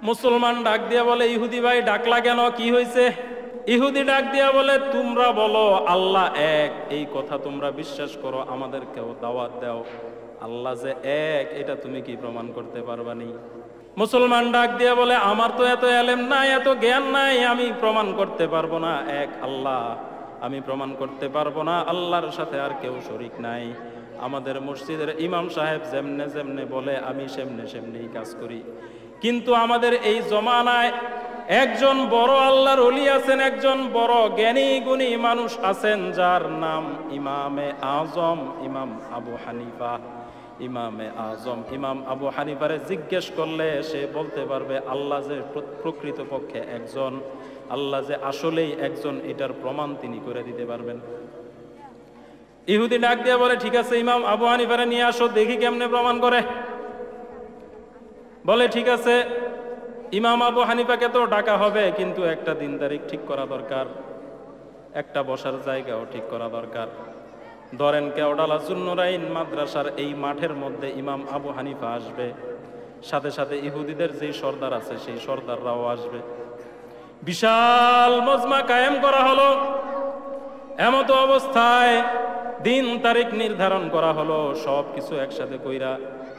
মুসলমান ডাক দিয়া বলে, ইহুদি ভাই ডাকলা কেন, কি হয়েছে? ইহুদি ডাক দিয়া বলে, তোমরা বলো আল্লাহ এক, এই কথা তোমরা বিশ্বাস করো, আমাদেরকেও দাওয়াত দাও, আল্লাহ যে এক এটা তুমি কি প্রমাণ করতে পারবানি? মুসলমান ডাক দিয়া বলে, আমার তো এত এলেম নাই, এত জ্ঞান নাই, আমি প্রমাণ করতে পারবো না এক আল্লাহ, আমি প্রমাণ করতে পারবো না আল্লাহর সাথে আর কেউ শরীক নাই। আমাদের মসজিদের ইমাম সাহেব যেমনে যেমনে বলে আমি সেমনে সেমনেই কাজ করি। কিন্তু আমাদের এই জমানায় একজন বড় আল্লাহর ওলি আছেন, একজন বড় জ্ঞানী গুণী মানুষ আছেন, যার নাম ইমামে আজম ইমাম আবু হানিফা। ইমামে আজম ইমাম আবু হানিফারে জিজ্ঞেস করলে সে বলতে পারবে আল্লাহ যে প্রকৃতপক্ষে একজন, আল্লাহ যে আসলেই একজন, এটার প্রমাণ তিনি করে দিতে পারবেন। ইহুদি ডাক দিয়ে বলে, ঠিক আছে ইমাম আবু হানিফারে নিয়ে আসো, দেখি কেমনে প্রমাণ করে। বলে ঠিক আছে, ইমাম আবু হানিফাকে তো ডাকা হবে, কিন্তু একটা দিন তারিখ ঠিক করা দরকার, একটা বসার জায়গাও ঠিক করা দরকার। ধরেন কেওডালা জুন্নুরাইন মাদ্রাসার এই মাঠের মধ্যে ইমাম আবু হানিফা আসবে, সাথে সাথে ইহুদিদের যেই সর্দার আছে সেই সর্দাররাও আসবে। বিশাল মজমা কায়েম করা হলো। এমত অবস্থায় দিন তারিখ নির্ধারণ করা হলো, সব কিছু একসাথে কইরা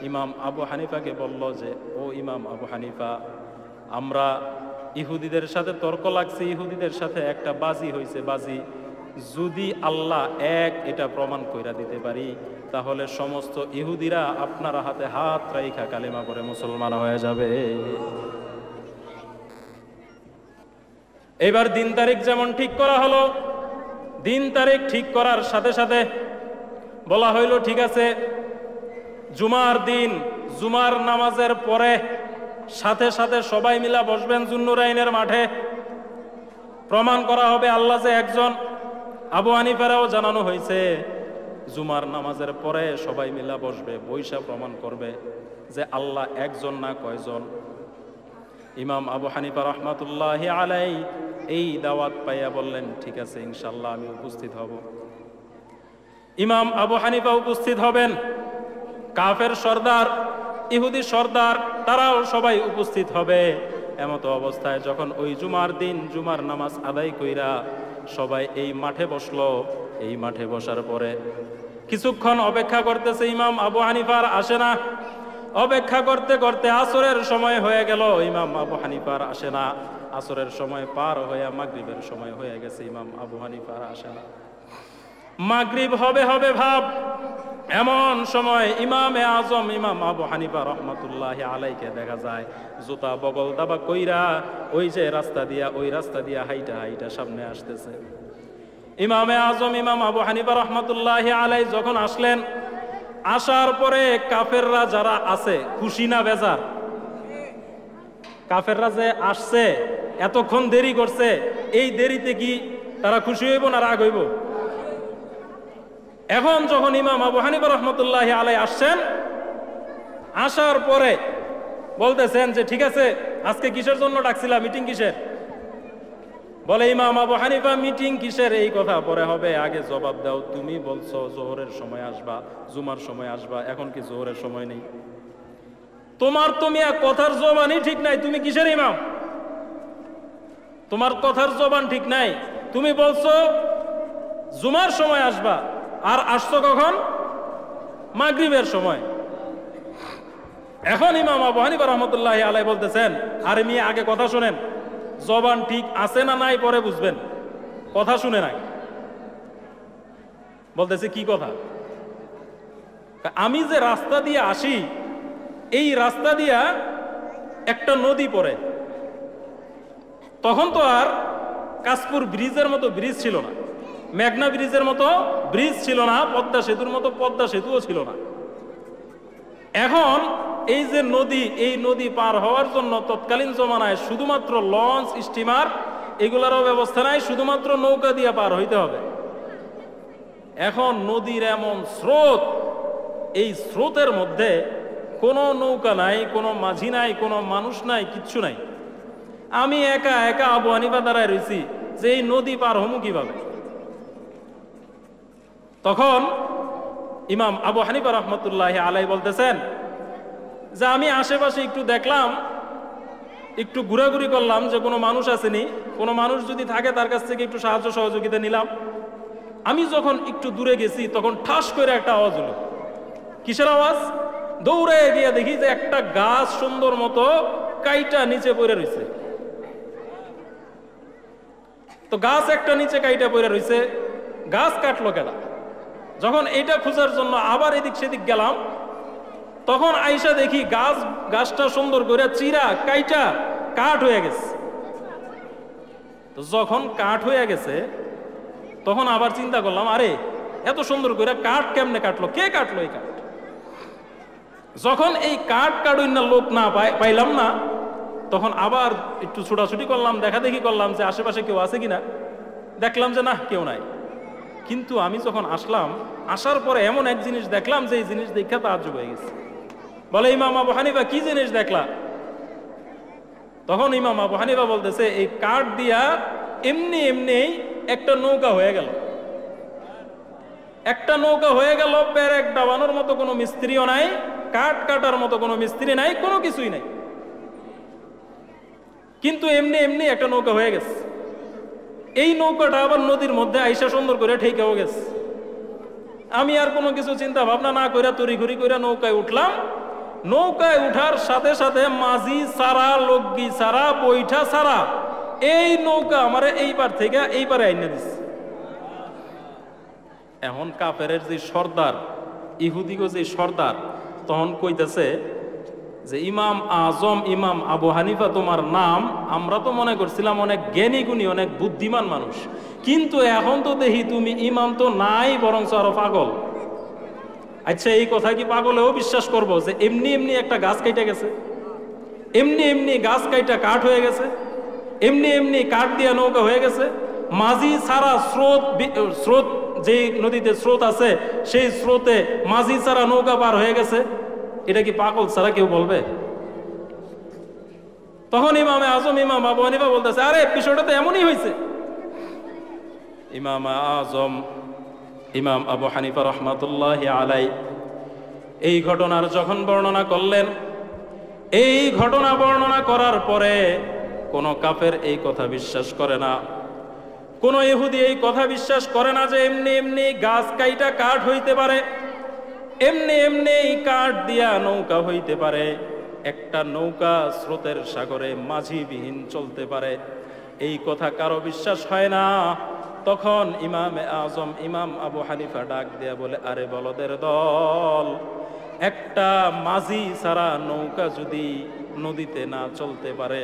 ইমাম আবু হানিফাকে বলল যে, ও ইমাম আবু হানিফা, আমরা ইহুদিদের সাথে তর্ক লাগছে, ইহুদিদের সাথে একটা বাজি হয়েছে, বাজি যদি আল্লাহ এক এটা প্রমাণ কইরা দিতে পারি, তাহলে সমস্ত ইহুদিরা আপনার হাতে হাত রাইখা কালেমা পড়ে মুসলমান হয়ে যাবে। এবার দিন তারিখ যেমন ঠিক করা হলো, দিন তারিখ ঠিক করার সাথে সাথে বলা হইল, ঠিক আছে জুমার দিন, জুমার নামাজের পরে সাথে সাথে সবাই মিলা বসবেন জুন্নুরাইনের মাঠে, প্রমাণ করা হবে আল্লাহ যে একজন। আবু হানিফারাও জানানো হয়েছে জুমার নামাজের পরে সবাই মিলা বসবে, বৈশা প্রমাণ করবে যে আল্লাহ একজন না কয়জন। ইমাম আবু হানিফা রহমাতুল্লাহি আলাই এই দাওয়াত পাইয়া বললেন, ঠিক আছে ইনশাল্লাহ আমি উপস্থিত হব। ইমাম আবু হানিফা উপস্থিত হবেন, কাফের সর্দার, ইহুদি সর্দার, তারাও সবাই উপস্থিত হবে। এমত অবস্থায় যখন ওই জুমার দিন জুমার নামাজ আদায় কইরা সবাই এই মাঠে বসলো, এই মাঠে বসার পরে কিছুক্ষণ অপেক্ষা করতেছে, ইমাম আবু হানিফার আসে না। অপেক্ষা করতে করতে আসরের সময় হয়ে গেল, ইমাম আবু হানিফার আসে না। আসরের সময় পার হয়ে মাগরিবের সময় হয়ে গেছে, ইমাম আবু হানিফার আসে না। মাগরিব হবে হবে ভাব, এমন সময় ইমামে আজম ইমাম আবু হানিফা রহমাতুল্লাহি আলাইকে দেখা যায় জুতা বগল দাবা কইরা ওই যে রাস্তা দিয়া, ওই রাস্তা দিয়া হাইটা হাইটা সামনে আসতেছে। ইমামে আজম ইমাম আবু হানিফা রহমাতুল্লাহি আলাই যখন আসলেন, আসার পরে কাফেররা যারা আছে খুশি না বেজার? কাফেররা যে আসছে, এতক্ষণ দেরি করছে, এই দেরিতে কি তারা খুশি হইব না রাগ হইব? এখন যখন ইমাম আবু হানিফা রহমতুল্লাহি আলাই আসছেন, আসার পরে বলতেছেন যে ঠিক আছে আজকে কিসের জন্য ডাকছিলাম, মিটিং কিসের? বলে ইমাম আবু হানিফা, মিটিং কিসের এই কথা পরে হবে, আগে জবাব দাও, তুমি বলছো জোহরের সময় আসবা, জুমার সময় আসবা, এখন কি জোহরের সময় নেই? তোমার তো মিয়া কথার জবানই ঠিক নাই, তুমি কিসের ইমাম? তোমার কথার জবান ঠিক নাই, তুমি বলছো জুমার সময় আসবা, আর আসছো কখন? মাগরিবের সময়। এখন ইমাম আবু হানিফা রহমতুল্লাহি আলাই বলতেছেন, আরে মিয়া আগে কথা শুনেন, জবান ঠিক আছে না নাই পরে বুঝবেন, কথা শুনে নাই। বলতেছে কি কথা? আমি যে রাস্তা দিয়ে আসি, এই রাস্তা দিয়া একটা নদী পড়ে, তখন তো আর কাশপুর ব্রিজের মতো ব্রিজ ছিল না, মেঘনা ব্রিজের মতো ব্রিজ ছিল না, পদ্মা সেতুর মতো পদ্মা সেতুও ছিল না। এখন এই যে নদী, এই নদী পার হওয়ার জন্য তৎকালীন জমানায় শুধুমাত্র লঞ্চ, স্টিমার এগুলারও ব্যবস্থা নাই, শুধুমাত্র নৌকা দিয়ে পার হইতে হবে। এখন নদীর এমন স্রোত, এই স্রোতের মধ্যে কোনো নৌকা নাই, কোনো মাঝি নাই, কোনো মানুষ নাই, কিচ্ছু নাই। আমি একা একা আবু হানিফা দাঁড়ায় রয়েছি যে এই নদী পার হমু কিভাবে? তখন ইমাম আবু হানিফা রহমতুল্লাহি আলাই বলতেছেন যে আমি আশেপাশে একটু দেখলাম, একটু ঘোরাঘুরি করলাম যে কোনো মানুষ আসেনি, কোনো মানুষ যদি থাকে তার কাছ থেকে একটু সাহায্য সহযোগিতা নিলাম। আমি যখন একটু দূরে গেছি তখন ঠাস করে একটা আওয়াজ হলো। কিসের আওয়াজ? দৌড়ে গিয়ে দেখি যে একটা গাছ সুন্দর মতো কাইটা নিচে পড়ে রয়েছে। তো গাছ একটা নিচে কাইটা পড়ে রয়েছে, গাছ কাটলো কেনা? যখন এটা খোঁজার জন্য আবার এদিক সেদিক গেলাম, তখন আইসা দেখি গাছটা সুন্দর করে চিরা কাইটা কাঠ হয়ে গেছে। তো যখন কাঠ হয়ে গেছে তখন আবার চিন্তা করলাম, আরে এত সুন্দর করে কাঠ কেমনে কাটলো, কে কাটলো এই কাঠ? যখন এই কাঠ কাটুন না লোক না পাইলাম না, তখন আবার একটু ছোটাছুটি করলাম, দেখা দেখি করলাম যে আশেপাশে কেউ আছে কিনা। দেখলাম যে না, কেউ নাই। কিন্তু আমি যখন আসলাম, আসার পরে এমন এক জিনিস দেখলাম যে এই জিনিস দেখে তাজ্জুব হয়ে গেছে। বলে, ইমাম আবু হানিফা কি জিনিস দেখলা? তখন ইমাম আবু হানিফা বলতেছে, এই কাঠ দিয়া এমনি এমনি একটা নৌকা হয়ে গেল। একটা নৌকা হয়ে গেল, পেরেক ডাবানোর মতো কোনো মিস্ত্রিও নাই, কাঠ কাটার মতো কোনো মিস্ত্রি নাই, কোনো কিছুই নাই, কিন্তু এমনি এমনি একটা নৌকা হয়ে গেছে। এই নৌকাটা আবার নদীর মধ্যে আইসা সুন্দর করে ঠেকেও গেছে। আমি আর কোনো কিছু চিন্তা ভাবনা না করে তড়িঘড়ি করে নৌকায় উঠলাম। নৌকায় উঠার সাথে সাথে মাঝি সারা, লগি সারা, বৈঠা সারা, এই নৌকা আমার এইবার থেকে এইবারে আইনে দিচ্ছে। এখন কাফেরের যে সর্দার, ইহুদিগো যে সর্দার, তখন কইতেছে যে ইমাম আজম ইমাম আবু হানিফা তোমার নাম, আমরা তো মনে করছিলাম অনেক জ্ঞানী গুণী, অনেক বুদ্ধিমান মানুষ, কিন্তু এখন তো দেখি তুমি ইমাম তো নাই, বরং আরো পাগল। আচ্ছা, এই কথা কি পাগলেও বিশ্বাস করবো যে এমনি এমনি একটা গাছ কাইটা গেছে, এমনি এমনি গাছ কাইটা কাঠ হয়ে গেছে, এমনি এমনি কাঠ দিয়া নৌকা হয়ে গেছে? মাঝি ছাড়া স্রোত যে নদীতে স্রোত আছে, সেই স্রোতে মাঝি ছাড়া নৌকা পার হয়ে গেছে? এটা কি পাগল ছাড়া কেউ বলবে? তখন ইমামে আজম ইমাম আবু হানিফা বলতেছে, আরে বিষয়টা তো এমনই হয়েছে। ইমাম আজম ইমাম আবু হানিফা রহমাতুল্লাহি আলাইহি এই ঘটনার যখন বর্ণনা করলেন, এই ঘটনা বর্ণনা করার পরে কোন কাফের এই কথা বিশ্বাস করে না, কোন ইহুদি এই কথা বিশ্বাস করে না যে এমনি এমনি গাছ কাইটা কাঠ হইতে পারে, এমনি এমনি কাঠ দিয়া নৌকা হইতে পারে, একটা নৌকা স্রোতের সাগরে মাঝিবিহীন চলতে পারে। এই কথা কারো বিশ্বাস হয় না। তখন ইমামে আজম ইমাম আবু হানিফা ডাক দিয়া বলে, আরে বলদের দল, একটা মাঝি ছাড়া নৌকা যদি নদীতে না চলতে পারে,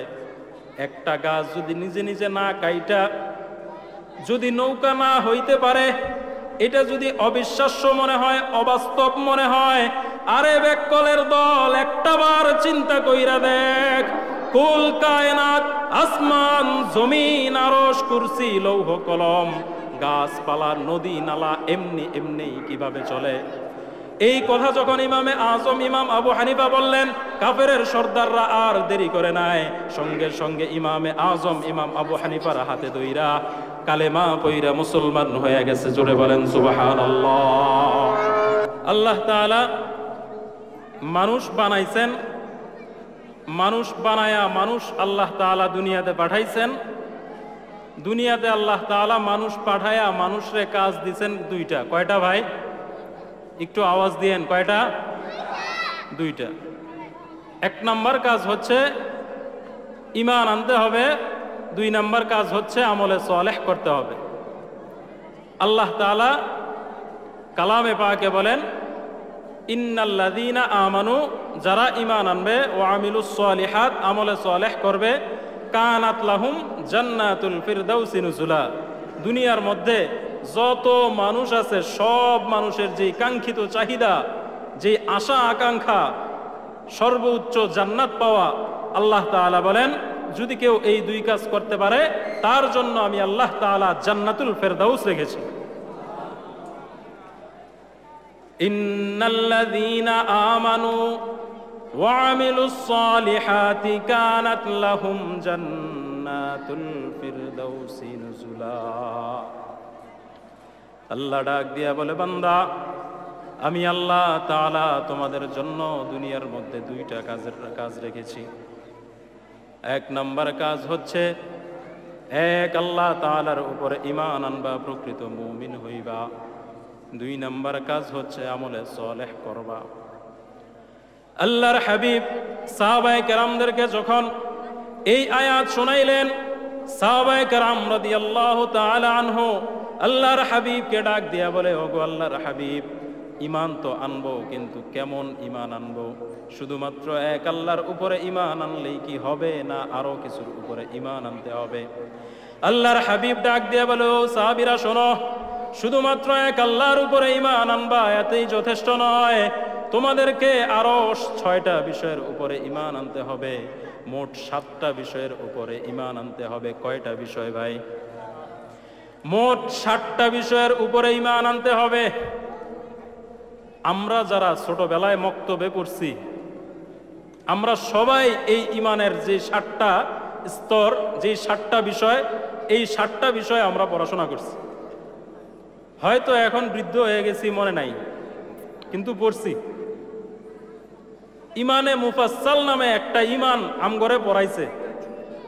একটা গাছ যদি নিজে নিজে না কাইটা যদি নৌকা না হইতে পারে, এটা যদি অবিশ্বাস্য মনে হয়, অবাস্তব মনে হয়, আরে বেকলের দল, একটাবার চিন্তা কইরা দেখ, কুল কায়নাত, আসমান জমিন আরশ কুরসি লৌহ কলম গাছপালা নদী নালা এমনি এমনি কিভাবে চলে? এই কথা যখন ইমামে আজম ইমাম আবু হানিফা বললেন, কাফেরের সর্দাররা আর দেরি করে নাই, সঙ্গে সঙ্গে ইমামে আজম ইমাম আবু হানিফার হাতে দইরা কালেমা পইরা মুসলমান হয়ে গেছে। জোরে বলেন সুবহানাল্লাহ। আল্লাহ তাআলা মানুষ বানাইছেন, মানুষ বানায়া মানুষ আল্লাহ তাআলা দুনিয়াতে পাঠাইছেন। দুনিয়াতে আল্লাহ তাআলা মানুষ পাঠায়া মানুষরে কাজ দিছেন দুইটা। কয়টা ভাই? একটু আওয়াজ দিয়েন, কয়টা? দুইটা। এক নাম্বার কাজ হচ্ছে ঈমান আনতে হবে, দুই নাম্বার কাজ হচ্ছে আমলে সালেহ করতে হবে। আল্লাহ তাআলা কালামে পাকে বলেন, ইন্নাল্লাযীনা আমানু, যারা ঈমান আনবে, ওয়া আমিলুস সালিহাত, আমলে সালেহ করবে, কানাত লাহুম জান্নাতুল ফিরদাউসি নুজুলা। দুনিয়ার মধ্যে যত মানুষ আছে, সব মানুষের যে কাঙ্ক্ষিত চাহিদা, যে আশা আকাঙ্ক্ষা, সর্বোচ্চ জান্নাত পাওয়া, আল্লাহ তাআলা বলেন যদি কেউ এই দুই কাজ করতে পারে, তার জন্য আমি আল্লাহ তাআলা জান্নাতুল ফিরদাউস রেখেছি। ইন্নাল্লাযীনা আমানু ওয়া আমিলুস সালিহাতি কানাত লাহুম জান্নাতুল ফিরদাউসি নুজুলা। আল্লাহ ডাক দিয়া বলে, বান্দা, আমি আল্লাহ তাআলা তোমাদের জন্য দুনিয়ার মধ্যে দুইটা কাজ রেখেছি। এক নাম্বার কাজ হচ্ছে এক আল্লাহ তাআলার উপরে ঈমান আনবা, প্রকৃত মুমিন হইবা। 2 নাম্বার কাজ হচ্ছে আমলে সালেহ করবা। আল্লাহর হাবিব সাহাবায়ে কেরামদেরকে যখন এই আয়াত শোনাইলেন, সাহাবায়ে কেরাম রাদিয়াল্লাহু তাআলা আনহু আল্লাহর হাবিবকে ডাক দিয়া বলে, ওগো আল্লাহর হাবিব, ঈমান তো আনবো, কিন্তু কেমন ঈমান আনবো? শুধুমাত্র এক আল্লাহর উপরে ঈমান আনলেই কি হবে, না আরো কিছুর উপরে ঈমান আনতে হবে? আল্লাহর হাবিব ডাক দিয়া বলে, ও সাহাবীরা শোনো, শুধুমাত্র এক আল্লাহর উপরে ঈমান আনবা এতেই যথেষ্ট নয়, তোমাদেরকে আরো 6টা বিষয়ের উপরে ঈমান আনতে হবে। মোট 7টা বিষয়ের উপরে ঈমান আনতে হবে। কয়টা বিষয় ভাই? মোট 7টা বিষয়ের উপরে ঈমান আনতে হবে। আমরা যারা ছোটবেলায় মক্তবে পড়ছি, আমরা সবাই এই ঈমানের যে 7টা স্তর, যে 7টা বিষয়, এই 7টা বিষয় আমরা পড়াশোনা করছি। হয়তো এখন বৃদ্ধ হয়ে গেছি, মনে নাই, কিন্তু পড়ছি। ইমানে মুফাসসাল নামে একটা ঈমান আমগরে পড়াইছে,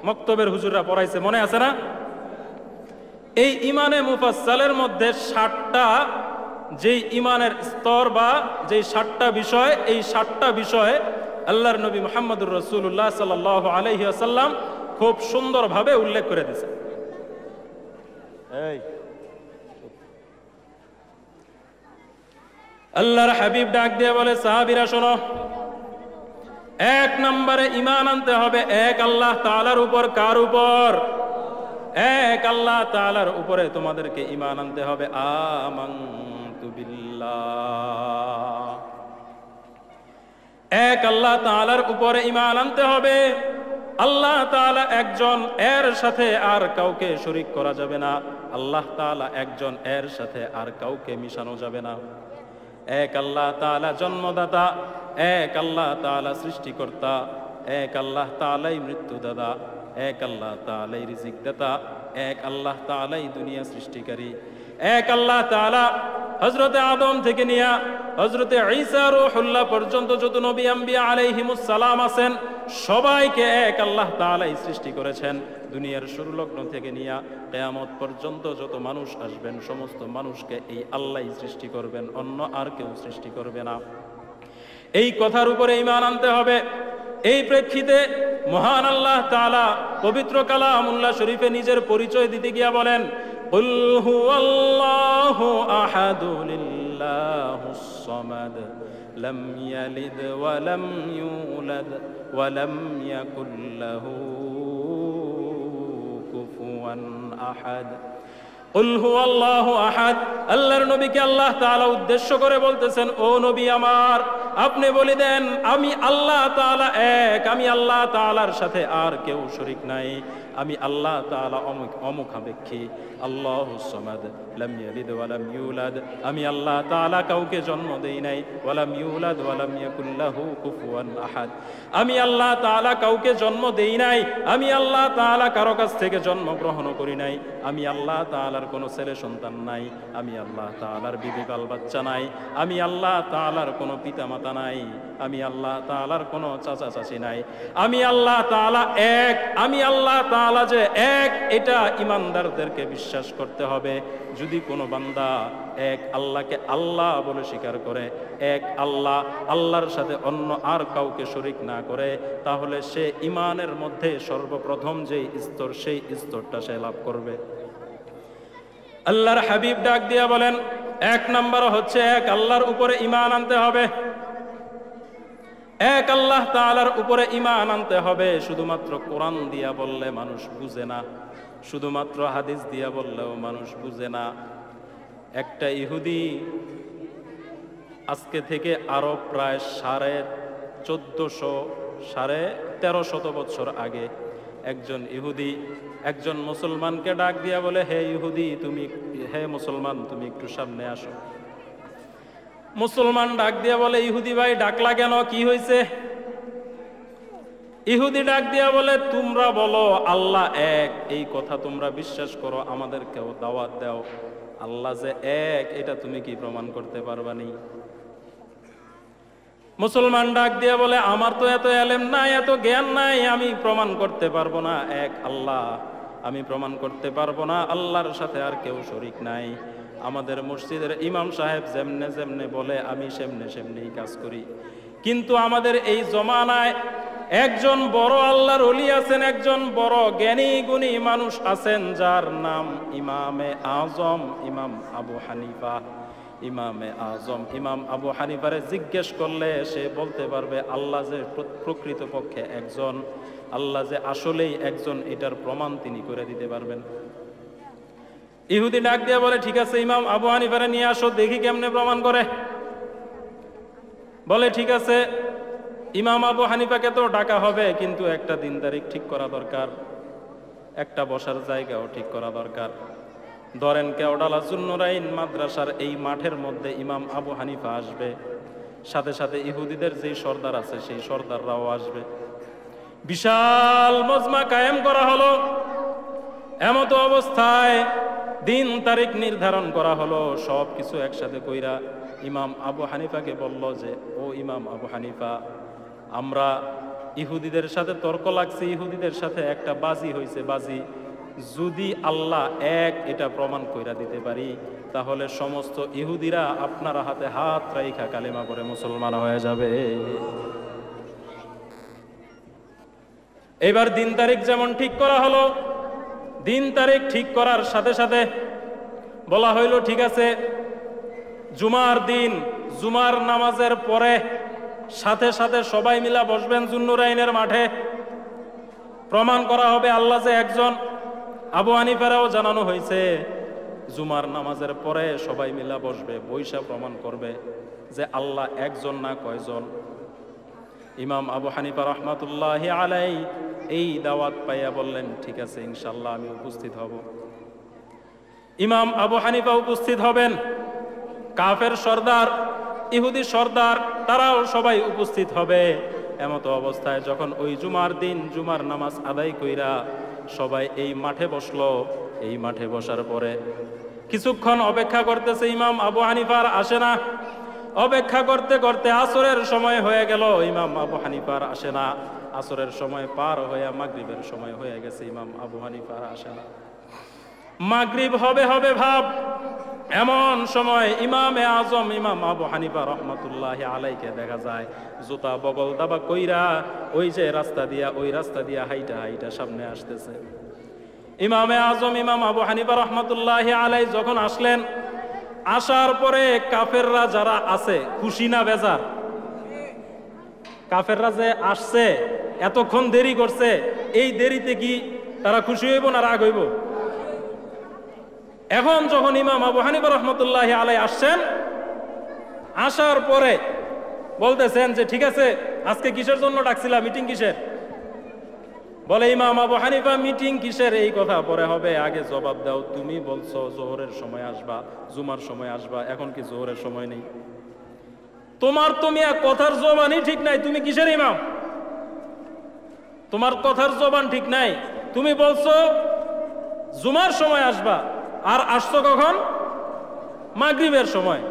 মক্তবের হুজুররা পড়াইছে, মনে আছে না? এই ইমানে মুফাসসালের মধ্যে 7টা যেই ইমানের স্তর বা যেই 7টা বিষয়, এই 7টা বিষয় আল্লাহর নবী মুহাম্মদুর রাসূলুল্লাহ সাল্লাল্লাহু আলাইহি ওয়াসাল্লাম খুব সুন্দরভাবে উল্লেখ করে দিয়েছেন। আল্লাহর হাবিব ডাক দিয়ে বলে, সাহাবীরা শোনো, 1 নম্বরে ঈমান আনতে হবে এক আল্লাহ তাআলার উপর। কার উপর? এক আল্লাহ তাআলার উপরে তোমাদেরকে ঈমান আনতে হবে। আমানতু বিল্লাহ, এক আল্লাহ তাআলার উপরে ঈমান আনতে হবে। আল্লাহ তাআলা একজন, এর সাথে আর কাউকে শরীক করা যাবে না। আল্লাহ তাআলা একজন, এর সাথে আর কাউকে মিশানো যাবে না। এক আল্লাহ তাআলা জন্মদাতা, এক আল্লাহ তাআলা সৃষ্টিকর্তা, এক আল্লাহ তাআলাই মৃত্যুদাতা, এক আল্লাহ তাআলাই রিজিক দাতা, এক আল্লাহ তাআলাই দুনিয়া সৃষ্টিকারী। এক আল্লাহ তাআলা হযরতে আদম থেকে নিয়া হযরতে ঈসা রূহুল্লাহ পর্যন্ত যত নবী আম্বিয়া আলাইহিমুস সালাম আছেন, সবাইকে এক আল্লাহ তাআলাই সৃষ্টি করেছেন। দুনিয়ার শুরু লগ্ন থেকে নিয়া কিয়ামত পর্যন্ত যত মানুষ আসবেন, সমস্ত মানুষকে এই আল্লাহই সৃষ্টি করবেন, অন্য আর কেউ সৃষ্টি করবে না। এই কথার উপরে ঈমান আনতে হবে। এই প্রেক্ষিতে মহান আল্লাহ তাআলা পবিত্র কালামুল্লাহ শরীফে নিজের পরিচয় দিতে গিয়া বলেন, কুল হুয়াল্লাহু আহাদু লিল্লাহুস সামাদ লাম ইয়ালিদ ওয়া লাম ইউলাদ ওয়া লাম ইয়াকুল লাহু কুফুয়ান আহাদ। কুল হুয়াল্লাহু আহাদ, আল্লাহর নবীকে আল্লাহ তাআলা উদ্দেশ্য করে বলতেছেন, ও নবী আমার, আপনি বলে দেন আমি আল্লাহ তাআলা এক, আমি আল্লাহ তাআলার সাথে আর কেউ শরীক নাই, আমি আল্লাহ তাআলা অমুখাপেক্ষী। আল্লাহুস সামাদ লাম ইয়ালিদ ওয়া লাম ইউলাদ, আমি আল্লাহ তাআলা কাউকে জন্ম দেই নাই, ওয়া লাম ইউলাদ ওয়া লাম ইয়াকুল লাহু কুফুয়ান আহাদ, আমি আল্লাহ তাআলা কাউকে জন্ম দেই নাই, আমি আল্লাহ তাআলা কারো কাছ থেকে জন্ম গ্রহণ করি নাই, আমি আল্লাহ তাআলার কোনো ছেলে সন্তান নাই, আমি আল্লাহ তাআলার বিবি বাল বাচ্চা নাই, আমি আল্লাহ তাআলার কোনো পিতা মাতা নাই, আমি আল্লাহ তাআলার কোনো চাচা চাচি নাই, আমি আল্লাহ তাআলা এক, আমি আল্লাহ তাআলা যে এক, এটা ঈমানদারদেরকে বিশ্বাস করতে হবে। যদি কোনো বান্দা এক আল্লাহকে আল্লাহ বলে স্বীকার করে, এক আল্লাহ, আল্লাহর সাথে অন্য আর কাউকে শরীক না করে, তাহলে সে ঈমানের মধ্যে সর্বপ্রথম যেই স্তর, সেই স্তরটা সে লাভ করবে। আল্লাহর হাবিব ডাক দিয়া বলেন, 1 নম্বর হচ্ছে এক আল্লাহর উপরে ঈমান আনতে হবে। এক আল্লাহ তাআলার উপরে ঈমান আনতে হবে। শুধুমাত্র কোরআন দিয়া বললে মানুষ বুঝে না, শুধুমাত্র হাদিস দিয়া বললেও মানুষ বুঝে না। একটা ইহুদি আজকে থেকে আরো প্রায় 1350 বছর আগে একজন ইহুদি একজন মুসলমানকে ডাক দিয়া বলে, হে ইহুদি তুমি, হে মুসলমান তুমি একটু সামনে আসো। মুসলমান ডাক দিয়া বলে, ইহুদি ভাই ডাকলা কেন, কি হয়েছে? ইহুদি ডাক দিয়া বলে, তোমরা বলো আল্লাহ এক, এই কথা তোমরা বিশ্বাস করো, আমাদেরকেও দাওয়াত দাও। আল্লাহ যে এক, এটা তুমি কি প্রমাণ করতে পারবানি? মুসলমান ডাক দিয়ে বলে, আমার তো এত এলেম নাই, এত জ্ঞান নাই, আমি প্রমাণ করতে পারবো না এক আল্লাহ, আমি প্রমাণ করতে পারবো না আল্লাহর সাথে আর কেউ শরীক নাই। আমাদের মসজিদের ইমাম সাহেব যেমনে যেমনে বলে আমি সেমনে সেমনেই কাজ করি। কিন্তু আমাদের এই জমানায় একজন বড় আল্লাহর ওলি আছেন, একজন বড় জ্ঞানী গুণী মানুষ আছেন, যার নাম ইমামে আজম ইমাম আবু হানিফা। ইমামে আজম ইমাম আবু হানিফারে জিজ্ঞেস করলে সে বলতে পারবে আল্লাহ যে প্রকৃতপক্ষে একজন, আল্লাহ যে আসলেই একজন, এটার প্রমাণ তিনি করে দিতে পারবেন। ইহুদি ডাক দিয়ে বলে, ঠিক আছে ইমাম আবু হানিফারে নিয়ে আসো, দেখি কেমনে প্রমাণ করে। বলে ঠিক আছে, ইমাম আবু হানিফাকে তো ডাকা হবে, কিন্তু একটা দিন তারিখ ঠিক করা দরকার, একটা বসার জায়গাও ঠিক করা দরকার। ধরেন কেওডালা জুন্নুরাইন মাদ্রাসার এই মাঠের মধ্যে ইমাম আবু হানিফা আসবে, সাথে সাথে ইহুদিদের যেই সর্দার আছে সেই সর্দাররাও আসবে। বিশাল মজমা কায়েম করা হলো। এমত অবস্থায় দিন তারিখ নির্ধারণ করা হলো, সব কিছু একসাথে কইরা ইমাম আবু হানিফাকে বলল যে, ও ইমাম আবু হানিফা, আমরা ইহুদিদের সাথে তর্ক লাগছে, ইহুদিদের সাথে একটা বাজি হয়েছে, বাজি যদি আল্লাহ এক এটা প্রমাণ কইরা দিতে পারি, তাহলে সমস্ত ইহুদিরা আপনার হাতে হাত রাইখা কালেমা পড়ে মুসলমান হয়ে যাবে। এবার দিন তারিখ যেমন ঠিক করা হলো, দিন তারিখ ঠিক করার সাথে সাথে বলা হইল, ঠিক আছে জুমার দিন, জুমার নামাজের পরে সাথে সাথে সবাই মিলা বসবেন জুন্নুরাইনের মাঠে, প্রমাণ করা হবে আল্লাহ যে একজন। আবু হানিফারাও জানানো হয়েছে জুমার নামাজের পরে সবাই মিলা বসবে, বৈশা প্রমাণ করবে যে আল্লাহ একজন না কয়জন। ইমাম আবু হানিফা রহমাতুল্লাহি আলাইহি এই দাওয়াত পাইয়া বললেন, ঠিক আছে ইনশাআল্লাহ আমি উপস্থিত হব। ইমাম আবু হানিফা উপস্থিত হবেন, কাফের সর্দার, ইহুদি সর্দার, তারাও সবাই উপস্থিত হবে। এমত অবস্থায় যখন ওই জুমার দিন জুমার নামাজ আদায় কইরা সবাই এই মাঠে বসলো, এই মাঠে বসার পরে কিছুক্ষণ অপেক্ষা করতেছে, ইমাম আবু হানিফার আসে না। অপেক্ষা করতে করতে আসরের সময় হয়ে গেল, ইমাম আবু হানিফার আসে না। আসরের সময় পার হয়ে মাগরিবের সময় হয়ে গেছে, ইমাম আবু হানিফার আসে না। মাগরিব হবে হবে ভাব, এমন সময় ইমামে আজম ইমাম আবু হানিফা রহমাতুল্লাহি আলাইকে দেখা যায় জুতা বগল দাবা কইরা ওই যে রাস্তা দিয়া, ওই রাস্তা দিয়া হাইটা হাইটা সামনে আসতেছে। ইমামে আজম ইমাম আবু হানিফা রহমাতুল্লাহি আলাই যখন আসলেন, আসার পরে কাফেররা যারা আছে খুশি না বেজার? কাফেররা যে আসছে, এতক্ষণ দেরি করছে, এই দেরিতে কি তারা খুশি হইব না রাগ হইব? এখন যখন ইমাম আবু হানিফা রহমতুল্লাহি আলাই আসছেন, আসার পরে বলতেছেন যে ঠিক আছে আজকে কিসের জন্য ডাকছিলা, মিটিং কিসের? বলে ইমাম আবু হানিফা, মিটিং কিসের এই কথা পরে হবে, আগে জবাব দাও, তুমি বলছো জোহরের সময় আসবা, জুমার সময় আসবা, এখন কি জোহরের সময় নেই? তোমার তো মিয়া কথার জবানই ঠিক নাই, তুমি কিসের ইমাম? তোমার কথার জবান ঠিক নাই, তুমি বলছো জুমার সময় আসবা, আর আসছো কখন? মাগরিবের সময়।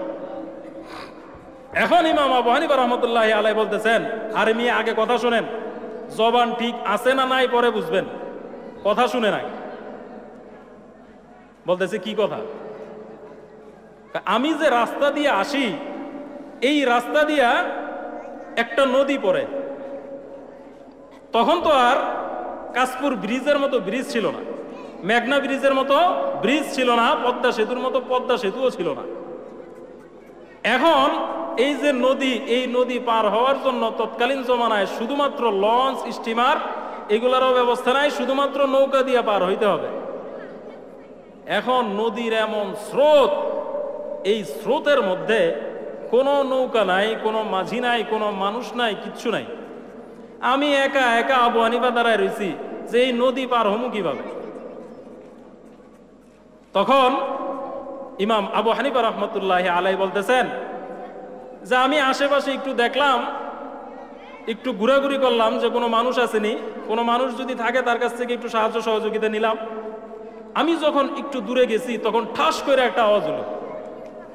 এখন ইমাম আবু হানিফা রহমতুল্লাহি আলাই বলতেছেন, আরে মিয়া আগে কথা শুনেন, জবান ঠিক আছে না নাই পরে বুঝবেন, কথা শুনে নাই। বলতেছে কি কথা? আমি যে রাস্তা দিয়ে আসি, এই রাস্তা দিয়া একটা নদী পড়ে। তখন তো আর কাশপুর ব্রিজের মতো ব্রিজ ছিল না, মেঘনা ব্রিজের মতো ব্রিজ ছিল না, পদ্মা সেতুর মতো পদ্মা সেতুও ছিল না। এখন এই যে নদী, এই নদী পার হওয়ার জন্য তৎকালীন জমানায় শুধুমাত্র লঞ্চ, স্টিমার এগুলারও ব্যবস্থা নাই, শুধুমাত্র নৌকা দিয়ে পার হইতে হবে। এখন নদীর এমন স্রোত, এই স্রোতের মধ্যে কোনো নৌকা নাই, কোনো মাঝি নাই, কোনো মানুষ নাই, কিচ্ছু নাই। আমি একা একা আবু হানিফা দাঁড়ায় রয়েছি যে এই নদী পার হমু কিভাবে? তখন ইমাম আবু হানিফা রহমতুল্লাহি আলাই বলতেছেন যে আমি আশেপাশে একটু দেখলাম, একটু ঘোরাঘুরি করলাম যে কোনো মানুষ আসেনি, কোনো মানুষ যদি থাকে তার কাছ থেকে একটু সাহায্য সহযোগিতা নিলাম। আমি যখন একটু দূরে গেছি তখন ঠাস করে একটা আওয়াজ হলো।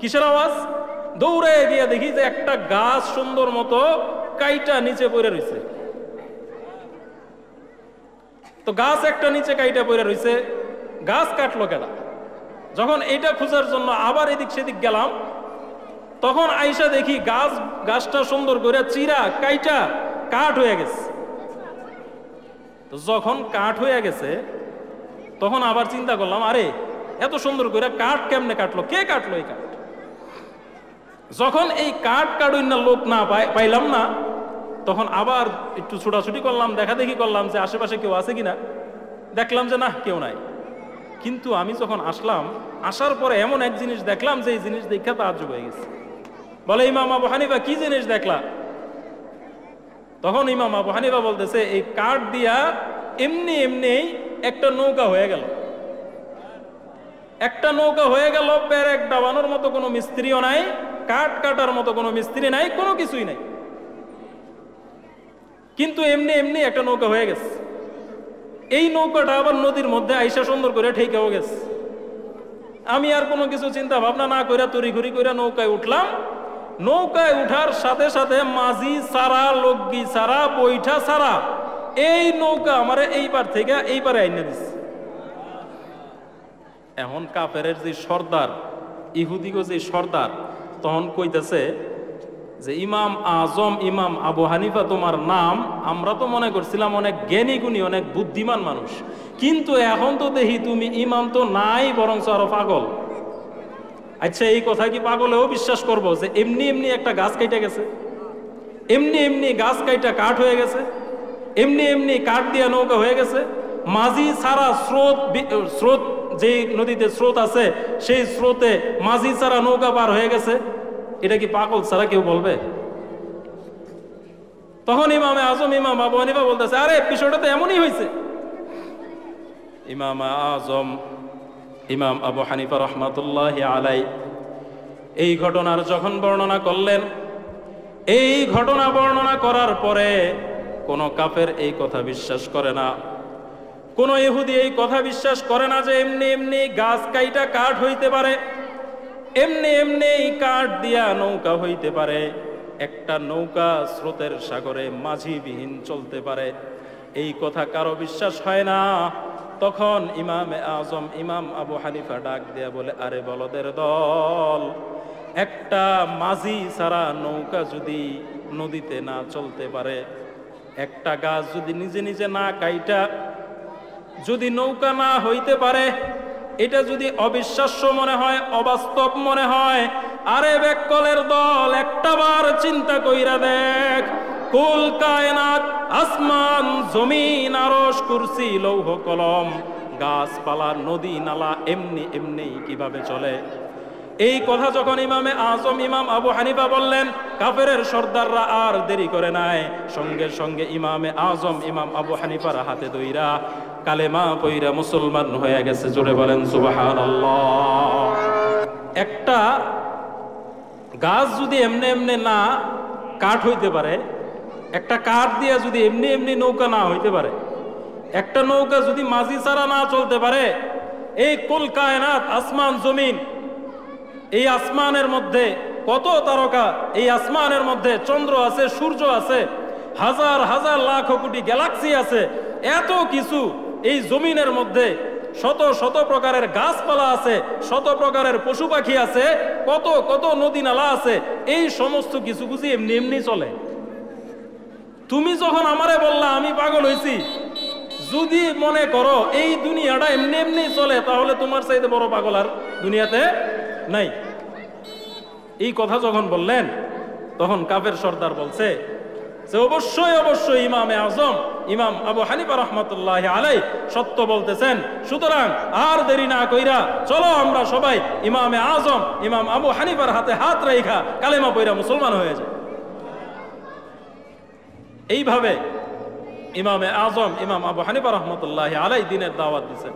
কিসের আওয়াজ? দৌড়ে গিয়ে দেখি যে একটা গাছ সুন্দর মতো কাইটা নিচে পড়ে রয়েছে। তো গাছ একটা নিচে কাইটা পড়ে রয়েছে, গাছ কাটলো কেনা। যখন এটা খোঁজার জন্য আবার এদিক সেদিক গেলাম, তখন আইসা দেখি গাছটা সুন্দর করে চিরা কাইটা কাঠ হয়ে গেছে। তো যখন কাঠ হয়ে গেছে তখন আবার চিন্তা করলাম, আরে এত সুন্দর করে কাঠ কেমনে কাটলো, কে কাটলো এই কাঠ? যখন এই কাঠ কাটুই না লোক না পাইলাম না, তখন আবার একটু ছোটাছুটি করলাম, দেখা দেখি করলাম যে আশেপাশে কেউ আছে কিনা। দেখলাম যে না, কেউ নাই। কিন্তু আমি যখন আসার পরে এমন এক জিনিস দেখলাম যে এই জিনিস দেখা তাজ্জুব হয়ে গেছে। বলে, ইমাম আবু হানিফা কি জিনিস দেখলা? তখন ইমাম আবু হানিফা বলতেছে, এই কাঠ দিয়া এমনি এমনি একটা নৌকা হয়ে গেল। একটা নৌকা হয়ে গেল, পেরেক ডাবানোর মতো কোনো মিস্ত্রিও নাই, কাঠ কাটার মতো কোনো মিস্ত্রি নাই, কোনো কিছুই নাই, কিন্তু এমনি এমনি একটা নৌকা হয়ে গেছে। এই নৌকাটা আবার নদীর মধ্যে আইসা সুন্দর করে ঠেকেও গেছে। আমি আর কোনো কিছু চিন্তা ভাবনা না করে তড়িঘড়ি করে নৌকায় উঠলাম। নৌকায় উঠার সাথে সাথে মাঝি সারা, লগি সারা, বৈঠা সারা, এই নৌকা আমারে এই পার থেকে এই পারে আইনে দিচ্ছে। এখন কাফেরের যে সর্দার, ইহুদিগো যে সর্দার, তখন কইতেছে যে ইমাম আজম ইমাম আবু হানিফা তোমার নাম, আমরা তো মনে করছিলাম অনেক জ্ঞানী গুণী, অনেক বুদ্ধিমান মানুষ, কিন্তু এখন তো দেখি তুমি ইমাম তো নাই, বরং আরো পাগল। আচ্ছা, এই কথা কি পাগলেও বিশ্বাস করবো যে এমনি এমনি একটা গাছ কাইটা গেছে, এমনি এমনি গাছ কাইটা কাঠ হয়ে গেছে, এমনি এমনি কাঠ দিয়া নৌকা হয়ে গেছে, মাঝি ছাড়া স্রোত যে নদীতে স্রোত আছে সেই স্রোতে মাঝি ছাড়া নৌকা পার হয়ে গেছে? এটা কি পাগল ছাড়া কেউ বলবে? তখন ইমামে আজম ইমাম আবু হানিফা বলতেছে, আরে বিষয়টা তো এমনই হয়েছে। ইমাম আজম ইমাম আবু হানিফা রহমাতুল্লাহি আলাই এই ঘটনার যখন বর্ণনা করলেন, এই ঘটনা বর্ণনা করার পরে কোন কাফের এই কথা বিশ্বাস করে না, কোন ইহুদি এই কথা বিশ্বাস করে না যে এমনি এমনি গাছ কাইটা কাঠ হইতে পারে, এমনি এমনি কাঠ দিয়া নৌকা হইতে পারে, একটা নৌকা স্রোতের সাগরে মাঝিবিহীন চলতে পারে, এই কথা কারো বিশ্বাস হয় না। তখন ইমামে আজম ইমাম আবু হানিফা ডাক দেয়া বলে, আরে বলদের দল, একটা মাঝি ছাড়া নৌকা যদি নদীতে না চলতে পারে, একটা গাছ যদি নিজে নিজে না কাইটা যদি নৌকা না হইতে পারে, এটা যদি অবিশ্বাস্য মনে হয়, অবাস্তব মনে হয়, আরে বেকলের দল, একটা বার চিন্তা কইরা দেখ, কুল কায়নাত, আসমান জমিন আরশ কুরসি লৌহ কলম গাছপালা নদী নালা এমনি এমনি কিভাবে চলে? এই কথা যখন ইমামে আজম ইমাম আবু হানিফা বললেন, কাফেরের সর্দাররা আর দেরি করে নাই, সঙ্গে সঙ্গে ইমামে আজম ইমাম আবু হানিফার হাতে দইরা কালেমা পইরা মুসলমান হয়ে গেছে। জোরে বলেন সুবহানাল্লাহ। একটা গাছ যদি এমনি এমনি না কাঠ হইতে পারে, একটা কাঠ দিয়া যদি এমনি এমনি নৌকা না হইতে পারে, একটা নৌকা যদি মাঝি ছাড়া না চলতে পারে, এই কুল কায়নাত আসমান জমিন, এই আসমানের মধ্যে কত তারকা, এই আসমানের মধ্যে চন্দ্র আছে, সূর্য আছে, হাজার হাজার লাখ কোটি গ্যালাক্সি আছে, এত কিছু এই জমিনের মধ্যে, শত শত প্রকারের গাছপালা আছে, শত প্রকারের পশু পাখি আছে, কত কত নদী নালা আছে, এই সমস্ত কিছু বুঝি এমনি এমনি চলে? তুমি যখন আমারে বললা আমি পাগল হয়েছি, যদি মনে করো এই দুনিয়াটা এমনি এমনি চলে, তাহলে তোমার চাইতে বড় পাগল আর দুনিয়াতে নাই। এই কথা যখন বললেন, তখন কাফের সর্দার বলছে যে অবশ্যই অবশ্যই ইমামে আজম ইমাম আবু হানিফা রহমাতুল্লাহি আলাইহি সত্য বলতেছেন, সুতরাং আর দেরি না কইরা চলো আমরা সবাই ইমামে আজম ইমাম আবু হানিফার হাতে হাত রাইখা কালেমা পইরা মুসলমান হয়ে যায়। এইভাবে ইমামে আজম ইমাম আবু হানিফা রহমাতুল্লাহি আলাইহি দ্বীনের দাওয়াত দিয়েছেন।